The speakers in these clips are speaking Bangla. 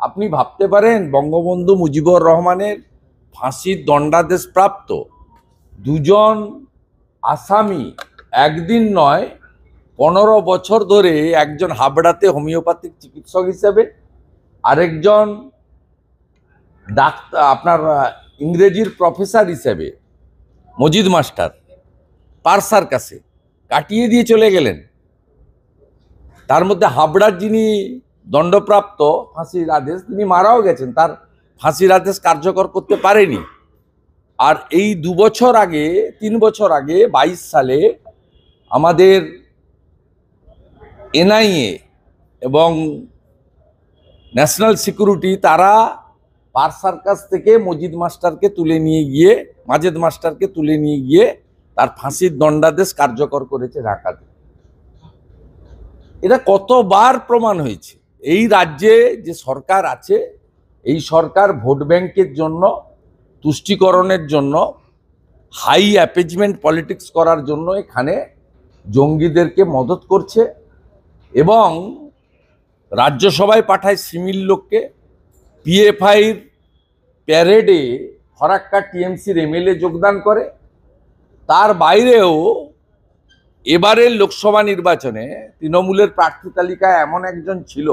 আপনি ভাবতে পারেন বঙ্গবন্ধু মুজিবুর রহমানের ফাঁসির দণ্ডাদেশ প্রাপ্ত দুজন আসামি একদিন নয় 15 বছর ধরে, একজন হাবড়াতে হোমিওপ্যাথিক চিকিৎসক হিসেবে, আরেকজন ডাক্তার আপনার ইংরেজির প্রফেসর হিসেবে মজিদ মাস্টার পার সার্কাসে কাটিয়ে দিয়ে চলে গেলেন। তার মধ্যে হাবড়ার যিনি দণ্ডপ্রাপ্ত ফাঁসির আদেশ, তিনি মারাও গেছেন, তার ফাঁসির আদেশ কার্যকর করতে পারেনি। আর এই 2 বছর আগে 3 বছর আগে 22 সালে আমাদের এনআইএ এবং ন্যাশনাল সিকিউরিটি তারা পার সার্কাস থেকে মাজেদ মাস্টারকে তুলে নিয়ে গিয়ে তার ফাঁসির দণ্ডাদেশ কার্যকর করেছে ঢাকাতে। এটা কতবার প্রমাণ হয়েছে। এই রাজ্যে যে সরকার আছে, এই সরকার ভোট ব্যাংকের জন্য, তুষ্টিকরণের জন্য, হাই অ্যাপেজমেন্ট পলিটিক্স করার জন্য এখানে জঙ্গিদেরকে মদত করছে এবং রাজ্যসভায় পাঠায় সিমিল লোককে। পিএফআইর প্যারেডে ফরাক্কা টিএমসির এমএলএ যোগদান করে। তার বাইরেও এবারের লোকসভা নির্বাচনে তৃণমূলের প্রার্থী তালিকায় এমন একজন ছিল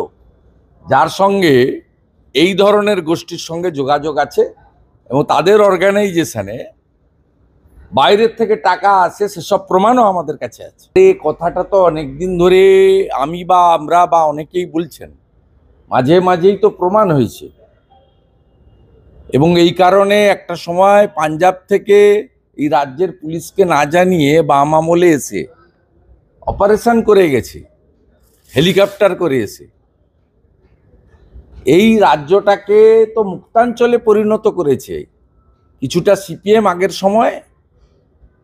যার সঙ্গে এই ধরনের গোষ্ঠীর সঙ্গে যোগাযোগ আছে এবং তাদের অর্গানাইজেশনে বাইরের থেকে টাকা আসে, সেসব প্রমাণও আমাদের কাছে আছে। এই কথাটা তো অনেকদিন ধরে আমরা বা অনেকেই বলছেন, মাঝে মাঝেই তো প্রমাণ হয়েছে। এবং এই কারণে একটা সময় পাঞ্জাব থেকে এই রাজ্যের পুলিশকে না জানিয়ে বাম আমলে এসে অপারেশন করে গেছে, হেলিকপ্টার করে এসে এই রাজ্যটাকে তো মুক্তাঞ্চলে পরিণত করেছে। কিছুটা সিপিএম আগের সময়,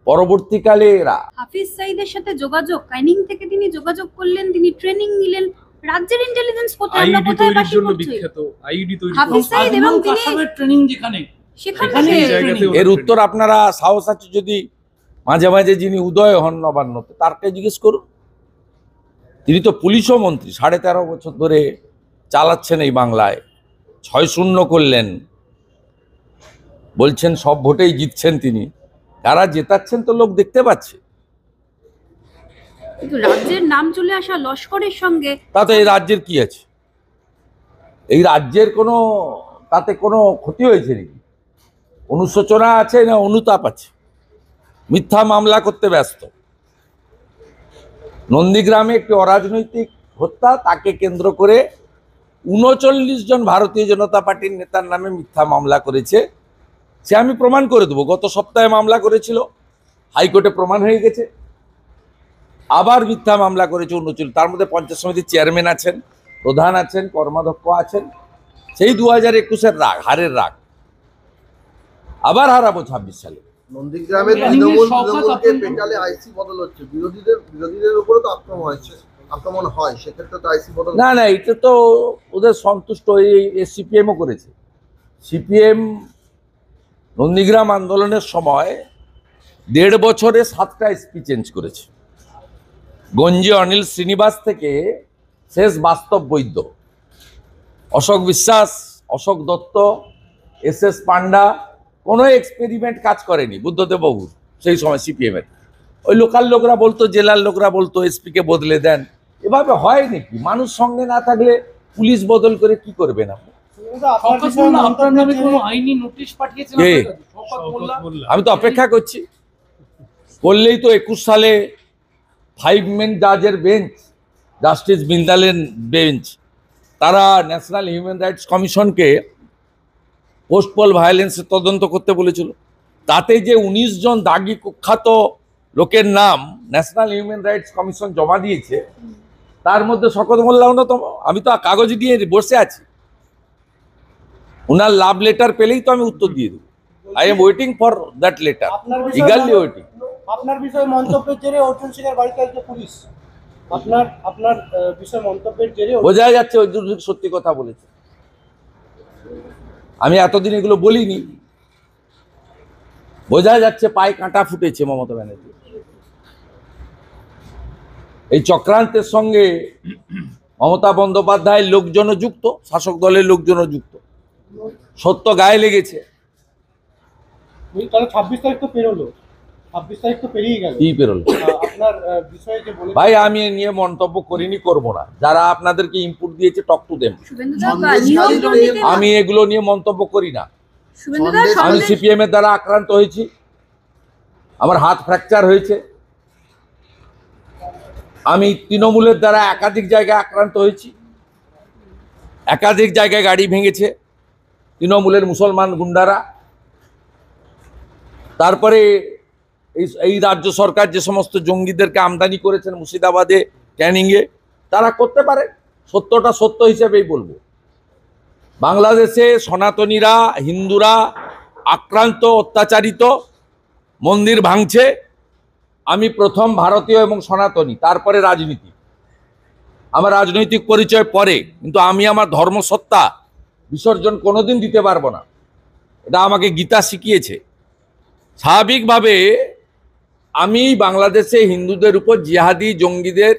পরবর্তীকালে এরা হাফিজ সাইদের সাথে যোগাযোগ, ক্যানিং থেকে তিনি যোগাযোগ করলেন, তিনি ট্রেনিং নিলেন। রাজ্যের ইন্টেলিজেন্স কোথায়, আমরা কোথায় বাকি করছি? হাফিজ সাইদ এবং তিনি ট্রেনিং যেখানে সেখানে এর উত্তর আপনারা সাহস আছে যদি মাঝে মাঝে যিনি উদয় হন নবান্নতে তারকে জিজ্ঞেস করুন। তিনি তো পুলিশও মন্ত্রী, 13.5 বছর ধরে চালাচ্ছেন এই বাংলায়। 6-0 করলেন, বলছেন সব ভোটেই জিতছেন তিনি। কারা জেতাচ্ছেন তো লোক দেখতে পাচ্ছে। কিন্তু রাজ্যের নাম চলে আসা লস্করের সঙ্গে তাতে এই রাজ্যের কি আছে? এই রাজ্যের তাতে কোনো ক্ষতি হয়েছে নাকি? অনুশোচনা আছে না অনুতাপ আছে? মিথ্যা মামলা করতে ব্যস্ত। নন্দীগ্রামে একটি অরাজনৈতিক হত্যা, তাকে কেন্দ্র করে 39 জন ভারতীয় জনতা পার্টির নেতার নামে মিথ্যা মামলা করেছে। সে আমি প্রমাণ করে দেবো। গত সপ্তাহে মামলা করেছিল, হাইকোর্টে প্রমাণ হয়ে গেছে। আবার মিথ্যা মামলা করেছে 39। তার মধ্যে পঞ্চায়েত সমিতির চেয়ারম্যান আছেন, প্রধান আছেন, কর্মাধ্যক্ষ আছেন। সেই 2021-এর হারের রাগ আবার হারাবো 26 সালে। নন্দীগ্রামে তৃণমূলকে পেটালে আইসি বদল হচ্ছে, বিরোধীদের উপরে তো আক্রমণ হয়, সেক্ষেত্রে তো আইসি বদল না, এটা তো ওদের সন্তুষ্ট। এই সিপিএমও করেছে। সিপিএম নন্দীগ্রাম আন্দোলনের সময় 1.5 বছরে 7টা এসপি চেঞ্জ করেছে। গঞ্জে অনিল শ্রীনিবাস থেকে শেষ বাস্তব বৈদ্য, অশোক বিশ্বাস, অশোক দত্ত, এস পান্ডা, কোনো এক্সপেরিমেন্ট কাজ করেনি বুদ্ধদেব বাবুর সেই সময় সিপিএমের। ওই লোকাল লোকরা বলতো, জেলার লোকরা বলতো এসপিকে বদলে দেন। এভাবে হয় নাকি? মানুষ সঙ্গে না থাকলে পুলিশ বদল করে কি করবে না? আমি তো অপেক্ষা করছি। করলেই তো 21 সালে 5 মেন জাজের বেঞ্চ, জাস্টিস বিন্দালের বেঞ্চ, তারা ন্যাশনাল হিউম্যান রাইটস কমিশনকে পোস্ট পোল ভায়োলেন্সের তদন্ত করতে বলেছিল। তাতে যে 19 জন দাগি কুখ্যাত লোকের নাম ন্যাশনাল হিউম্যান রাইটস কমিশন জমা দিয়েছে, তার মধ্যে শওকত মোল্লা অন্যতম। আমি তো কাগজ নিয়ে বসে আছি, উনার লাভ লেটার পেলেই তো আমি উত্তর দিয়ে দেবো। I am waiting for that letter, eagerly waiting. আপনার বিষয়ে মন্তব্যের জেরে অর্জুন সিং এর বাড়িতে আসবে পুলিশ। আপনার বিষয়ে মন্তব্যের জেরে বোঝা যাচ্ছে অর্জুন সিং সত্যি কথা বলেছে। আমি এতদিন এগুলো বলিনি। বোঝা যাচ্ছে পায়ে কাঁটা ফুটেছে মমতা ব্যানার্জি। এই চক্রান্তের সঙ্গে মমতা বন্দ্যোপাধ্যায়ের লোকজনও যুক্ত, শাসক দলের লোকজনও যুক্ত, সত্য গায়ে লেগেছে। তাহলে 26 তারিখ তো পেরোলো, 26 তারিখ তো পেরিয়ে গেল, কি বেরোলো? আপনার বিষয়ে যে বলে ভাই আমি এ নিয়ে মন্তব্য করিনি, করব না। যারা আপনাদেরকে ইনপুট দিয়েছে টক টু দেম। আমি এগুলো নিয়ে মন্তব্য করি না। আমি সিপিএম এর দ্বারা আক্রান্ত হয়েছি, আমার হাত ফ্র্যাকচার হয়েছে। আমি তৃণমূলের দ্বারা একাধিক জায়গায় আক্রান্ত হয়েছি, একাধিক জায়গায় গাড়ি ভেঙেছে তৃণমূলের মুসলমান গুন্ডারা। তারপরে এই রাজ্য সরকার যে সমস্ত জঙ্গিদেরকে আমদানি করেছেন মুর্শিদাবাদে, ক্যানিংয়ে, তারা করতে পারে। সত্যটা সত্য হিসেবেই বলবো। বাংলাদেশে সনাতনীরা, হিন্দুরা আক্রান্ত, অত্যাচারিত, মন্দির ভাঙছে। আমি প্রথম ভারতীয় এবং সনাতনী, তারপরে রাজনীতি। আমার রাজনৈতিক পরিচয় পরে, কিন্তু আমি আমার ধর্মসত্তা বিসর্জন কোনোদিন দিতে পারবো না। এটা আমাকে গীতা শিখিয়েছে। স্বাভাবিকভাবে আমি বাংলাদেশে হিন্দুদের উপর জিহাদি জঙ্গিদের,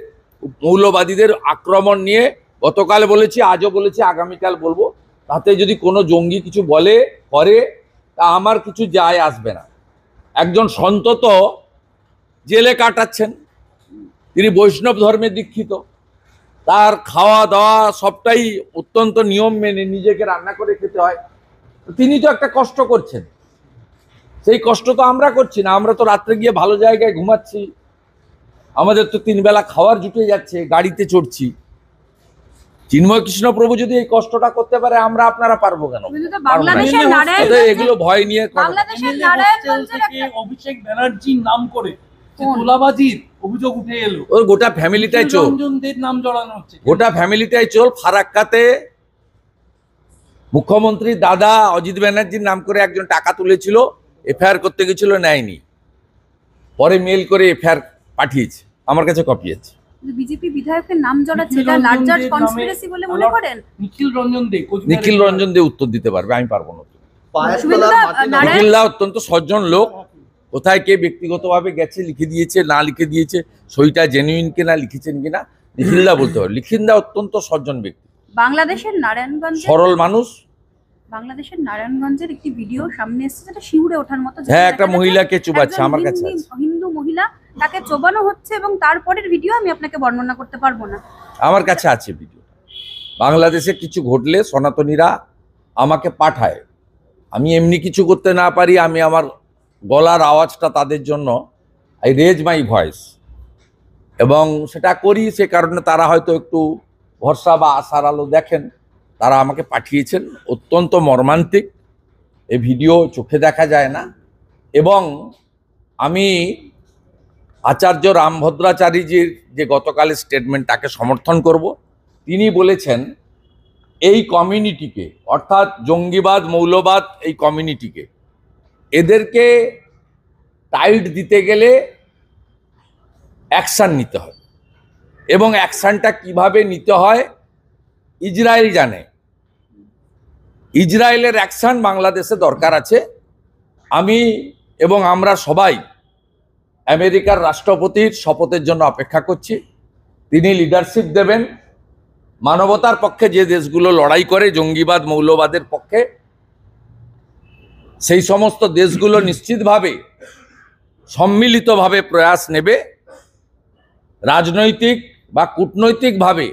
মৌলবাদীদের আক্রমণ নিয়ে গতকাল বলেছি, আজও বলেছি, আগামীকাল বলবো। তাতে যদি কোনো জঙ্গি কিছু বলে করে, তা আমার কিছু যায় আসবে না। একজন সন্ত তো জেলে কাটাচ্ছেন, তিনি বৈষ্ণব ধর্মে দীক্ষিত, তার খাওয়া দাওয়া সবটাই অত্যন্ত নিয়ম মেনে নিজেকে রান্না করে খেতে হয়। তিনি তো একটা কষ্ট করছেন, সেই কষ্ট তো আমরা করছি না। আমরা তো রাত্রে গিয়ে ভালো জায়গায় ঘুমাচ্ছি, আমাদের তো 3 বেলা খাওয়ার জুটে যাচ্ছে, গাড়িতে চড়ছি। চিন্ময় কৃষ্ণ প্রভু যদি এই কষ্টটা করতে পারে, আমরা আপনারা পারবো কেন? বাংলাদেশের এগুলো ভয় নিয়ে বাংলাদেশের নারায়ণগঞ্জের একটা অভিষেক ব্যানার্জির নাম করে তোলাবাজির অভিযোগ উঠে এলো, ওর গোটা ফ্যামিলিটাই চোর, রঞ্জনদের নাম জড়ানো হচ্ছে, গোটা ফ্যামিলিটাই চোর। ফারাক্কাতে মুখ্যমন্ত্রী দাদা অজিত ব্যানার্জির নাম করে একজন টাকা তুলেছিল, এফআইআর করতে গেছিল, নেয়নি। পরে মেল করে এফআইআর পাঠিয়েছে, আমার কাছে কপি আছে। বিজেপি বিধায়কের নাম জড়াচ্ছে, এটা লার্জার কনস্পিরেসি বলে মনে করেন? নিখিল রঞ্জন দে, নিখিল রঞ্জন দে উত্তর দিতে পারবে, আমি পারবো না। পায়ের তলার মাটি না- নিখিল দা অত্যন্ত সজ্জন লোক। কোথায় কে ব্যক্তিগতভাবে গেছে, লিখে দিয়েছে না লিখে দিয়েছে, সইটা জেনুইন কিনা, লিখেছেন কিনা, নিখিল দা বলতে পারে। নিখিল দা অত্যন্ত সজ্জন ব্যক্তি, বাংলাদেশের নারায়ণগঞ্জে, সরল মানুষ। বাংলাদেশের নারায়ণগঞ্জের একটি ভিডিও সামনে এসেছে, যেটা শিউরে ওঠার মতো। হ্যাঁ, একটা মহিলাকে চুবাচ্ছে, আমার কাছে আছে। হিন্দু মহিলা, তাকে চোবানো হচ্ছে, এবং তারপরের ভিডিও আমি আপনাকে বর্ণনা করতে পারবো না। আমার কাছে আছে ভিডিও। বাংলাদেশে কিছু ঘটলে সনাতনীরা আমাকে পাঠায়, আমি এমনি কিছু করতে না পারি, আমি আমার গলার আওয়াজটা তাদের জন্য, আই রেজ মাই ভয়েস, এবং সেটা করি। সে কারণে তারা হয়তো একটু ভরসা বা আশার আলো দেখেন, তারা আমাকে পাঠিয়েছেন। অত্যন্ত মর্মান্তিক, এই ভিডিও চোখে দেখা যায় না। এবং আমি আচার্য রামভদ্রাচারীজির যে গতকালের স্টেটমেন্ট, তাকে সমর্থন করব। তিনি বলেছেন এই কমিউনিটিকে, অর্থাৎ জঙ্গিবাদ, মৌলবাদ, এই কমিউনিটিকে, এদেরকে টাইট দিতে গেলে অ্যাকশান নিতে হয়, এবং অ্যাকশানটা কিভাবে নিতে হয় ইসরায়েল জানে। ইসরায়েলের অ্যাকশান বাংলাদেশে দরকার আছে। আমি এবং আমরা সবাই আমেরিকার রাষ্ট্রপতির শপথের জন্য অপেক্ষা করছি। তিনি লিডারশিপ দেবেন। মানবতার পক্ষে যে দেশগুলো লড়াই করে জঙ্গিবাদ, মৌলবাদের পক্ষে, সেই সমস্ত দেশগুলো নিশ্চিতভাবে সম্মিলিতভাবে প্রয়াস নেবে। রাজনৈতিক বা কূটনৈতিকভাবে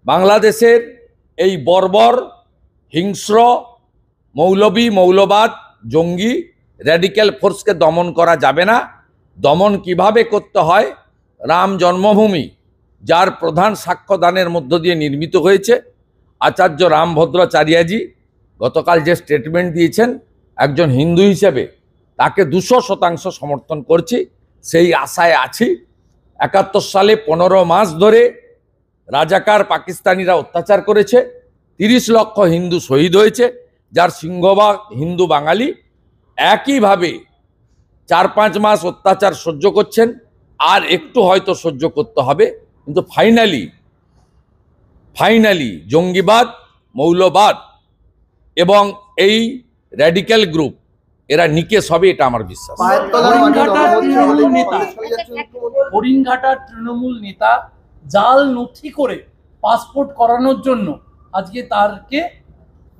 বাংলাদেশের এই বর্বর, হিংস্র, মৌলবী, মৌলবাদ, জঙ্গি, র্যাডিক্যাল ফোর্সকে দমন করা যাবে না। দমন কিভাবে করতে হয়, রাম জন্মভূমি যার প্রধান সাক্ষ্যদানের মধ্য দিয়ে নির্মিত হয়েছে, আচার্য রামভদ্রাচার্যজি গতকাল যে স্টেটমেন্ট দিয়েছেন, একজন হিন্দু হিসেবে তাকে 200% সমর্থন করছি, সেই আশায় আছি। 71 সালে 15 মাস ধরে রাজাকার পাকিস্তানিরা অত্যাচার করেছে, 30 লক্ষ হিন্দু শহীদ হয়েছে, যার সিংহভাগ হিন্দু বাঙালি। একইভাবে 4-5 মাস অত্যাচার সহ্য করছেন, আর একটু হয়তো সহ্য করতে হবে, কিন্তু ফাইনালি জঙ্গিবাদ, মৌলবাদ এবং এই র্যাডিক্যাল গ্রুপ এরা নিকেশ হবে, এটা আমার বিশ্বাস। পায়ের তলার মাটি নরম হচ্ছে বলে নেতা, কলেজ চলে যাচ্ছে মুখ্যমন্ত্রী। হরিণঘাটার তৃণমূল নেতা জাল নথি করে পাসপোর্ট করানোর জন্য আজকে তারকে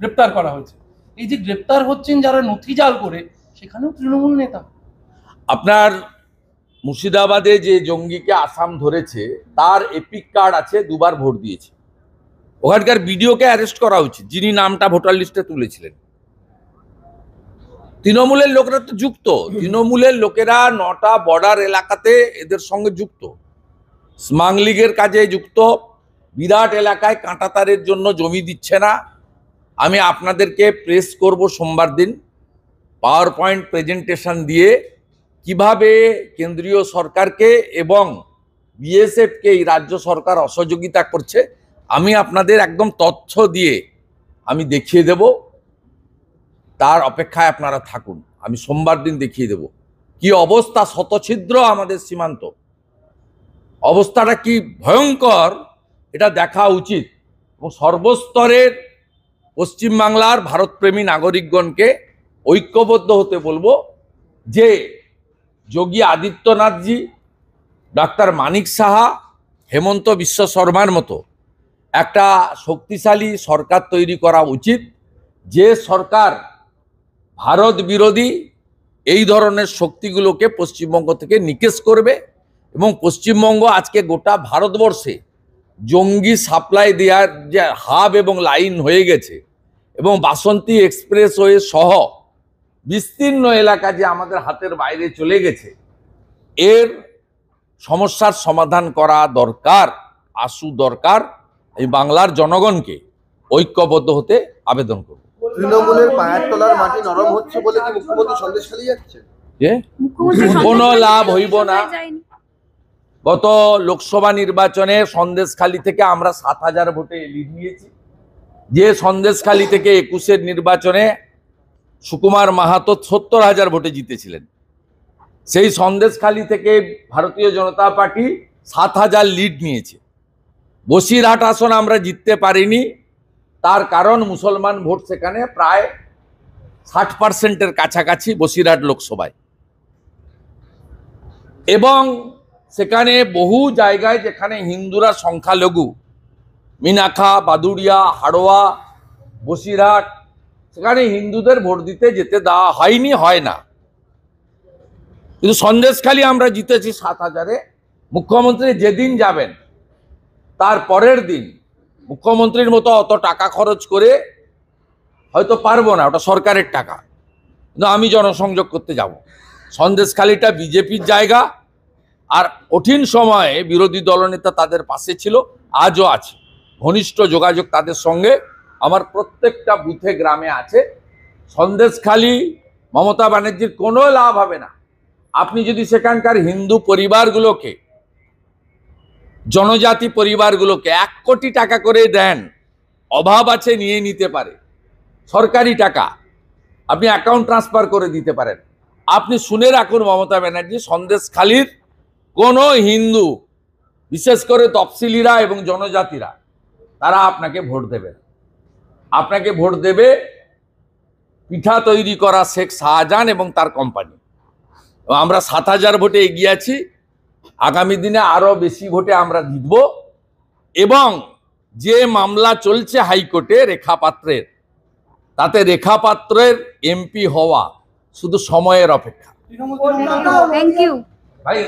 গ্রেপ্তার করা হয়েছে। এই যে গ্রেপ্তার হচ্ছেন যারা নথি জাল করে, সেখানেও তৃণমূল নেতা। আপনার মুর্শিদাবাদে যে জঙ্গিকে আসাম ধরেছে তার এপিক কার্ড আছে, 2 বার ভোট দিয়েছে। ওখানকার বিডিওকে অ্যারেস্ট করা উচিত, যিনি নামটা ভোটার লিস্টে তুলেছিলেন। তৃণমূলের লোকেরা তো যুক্ত, তৃণমূলের লোকেরা 9টা বর্ডার এলাকাতে এদের সঙ্গে যুক্ত, স্মাগলিংয়ের কাজে যুক্ত, বিরাট এলাকায় কাঁটাতারের জন্য জমি দিচ্ছে না। আমি আপনাদেরকে প্রেস করব সোমবার দিন, পাওয়ার পয়েন্ট প্রেজেন্টেশন দিয়ে কিভাবে কেন্দ্রীয় সরকারকে এবং বিএসএফকে এই রাজ্য সরকার অসহযোগিতা করছে। আমি আপনাদের একদম তথ্য দিয়ে আমি দেখিয়ে দেব, তার অপেক্ষায় আপনারা থাকুন। আমি সোমবার দিন দেখিয়ে দেব কি অবস্থা, শতছিদ্র আমাদের সীমান্ত, অবস্থাটা কি ভয়ঙ্কর, এটা দেখা উচিত। এবং সর্বস্তরের পশ্চিমবাংলার ভারতপ্রেমী নাগরিকগণকে ঐক্যবদ্ধ হতে বলবো যে যোগী আদিত্যনাথজি, ডাক্তার মানিক সাহা, হেমন্ত বিশ্ব শর্মার মতো একটা শক্তিশালী সরকার তৈরি করা উচিত, যে সরকার ভারত বিরোধী এই ধরনের শক্তিগুলোকে পশ্চিমবঙ্গ থেকে নিকেশ করবে। এবং পশ্চিমবঙ্গ আজকে গোটা ভারতবর্ষে জঙ্গি সাপ্লাই দেওয়ার যে হাব এবং লাইন হয়ে গেছে, এবং বাসন্তী এক্সপ্রেসওয়ে সহ বিস্তীর্ণ এলাকা যে আমাদের হাতের বাইরে চলে গেছে, এর সমস্যার সমাধান করা দরকার, আশু দরকার। এই বাংলার জনগণকে ঐক্যবদ্ধ হতে আবেদন করব। তৃণমূলের পায়ের তলার মাটি নরম হচ্ছে বলে কি মুখ্যমন্ত্রী সন্দেশ খালি যাচ্ছে? যে কোনো লাভ হইব না। গত লোকসভা নির্বাচনে সন্দেশখালী থেকে আমরা 7,000 ভোটে লিড নিয়েছি। যে সন্দেশখালী থেকে 21-এর নির্বাচনে সুকুমার মাহাতো 70,000 ভোটে জিতেছিলেন, সেই সন্দেশখালী থেকে ভারতীয় জনতা পার্টি 7,000 লিড নিয়েছে। বসিরহাট আসন আমরা জিততে পারিনি, তার কারণ মুসলমান ভোট সেখানে প্রায় 60%-এর কাছাকাছি বসিরহাট লোকসভায়, এবং সেখানে বহু জায়গায় যেখানে হিন্দুরা সংখ্যালঘু, মিনাখা, বাদুড়িয়া, হাড়োয়া, বসিরহাট, সেখানে হিন্দুদের ভোট দিতে যেতে দেওয়া হয়নি, হয় না। কিন্তু সন্দেশখালী আমরা জিতেছি 7,000-এ। মুখ্যমন্ত্রী যেদিন যাবেন তার পরের দিন মুখ্যমন্ত্রীর মতো অত টাকা খরচ করে হয়তো পারবো না, ওটা সরকারের টাকা, কিন্তু আমি জনসংযোগ করতে যাব। সন্দেশখালীটা বিজেপির জায়গা, আর কঠিন সময়ে বিরোধী দলনেতা তাদের পাশে ছিল, আজও আছে। ঘনিষ্ঠ যোগাযোগ তাদের সঙ্গে আমার প্রত্যেকটা বুথে গ্রামে আছে। সন্দেশখালী মমতা ব্যানার্জির কোনো লাভ হবে না। আপনি যদি সেখানকার হিন্দু পরিবারগুলোকে, জনজাতি পরিবারগুলোকে 1 কোটি টাকা করে দেন, অভাব আছে নিয়ে নিতে পারে, সরকারি টাকা আপনি অ্যাকাউন্ট ট্রান্সফার করে দিতে পারেন। আপনি শুনে রাখুন, মমতা ব্যানার্জি, সন্দেশখালীর কোনো হিন্দু, বিশেষ করে তফসিলিরা এবং জনজাতিরা, তারা আপনাকে ভোট দেবে না। আপনাকে ভোট দেবে পিঠা তৈরি করা শেখ শাহজাহান এবং তার কোম্পানি। আমরা 7,000 ভোটে এগিয়ে আছি, আগামী দিনে আরো বেশি ভোটে আমরা জিতব। এবং যে মামলা চলছে হাইকোর্টে রেখা পাত্রের, তাতে রেখা পাত্রের এমপি হওয়া শুধু সময়ের অপেক্ষা। থ্যাংক ইউ ভাই